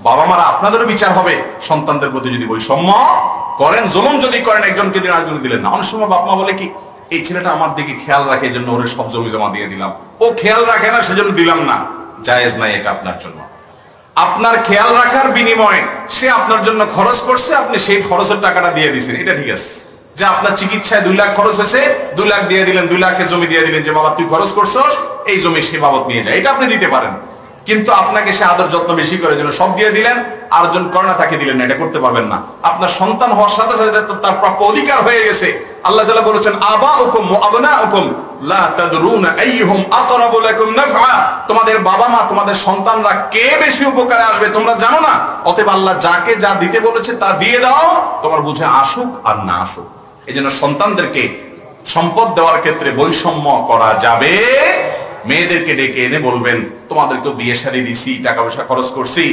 বাবা মারা আপনাদেরও বিচার হবে সন্তানদের প্রতি যদি বৈষম্য করেন, জুলুম যদি করেন, একজনকে দিন আরেকজনকে দিলেন না। অনেক সময় বাপ মা বলে কি, এই ছেলেটা আমার দিকে খেয়াল রাখে এই জন্য ওর সব জমি জমা দিয়ে দিলাম, ও খেয়াল রাখে না সেজন্য দিলাম না। জায়েজ নাই এটা আপনার জন্য। আপনার খেয়াল রাখার বিনিময়ে সে আপনার জন্য খরচ করছে, আপনি সেই খরচের টাকাটা দিয়ে দিয়েছেন, এটা ঠিক আছে। যে আপনার চিকিৎসায় 2 লাখ খরচ হয়েছে, 2 লাখ দিয়ে দিলেন, 2 লাখের জমি দিয়ে দিলেন, যে বাবা তুই খরচ করছস, এই জমি সে বাবদ নিয়ে যায়, এটা আপনি দিতে পারেন। কিন্তু আপনাকে সে আদর যত্ন বেশি করে জন্য সব দিয়ে দিলেন, আর জন করোনা তাকে দিলেন না, এটা করতে পারবেন না। আপনার সন্তান হওয়ার সাথে সাথে তার প্রাপ্য অধিকার হয়ে গেছে। আল্লাহ তাআলা বলেছেন আবাউকুম ওয়া আবনাউকুম লা তাদরুনা আইয়ুহুম আকরাবু লাকুম নাফআ, তোমাদের বাবা মা, তোমাদের সন্তানরা কে বেশি উপকারে আসবে তোমরা জানো না। অতএব আল্লাহ যাকে যা দিতে বলেছে তা দিয়ে দাও, তোমার বুঝে আসুক আর না আসুক। এজন্য সন্তানদেরকে সম্পদ দেওয়ার ক্ষেত্রে বৈষম্য করা যাবে। মেয়েদেরকে ডেকে এনে বলবেন তোমাদেরকে বিয়ে শাদী দিছি, টাকা পয়সা খরচ করছি,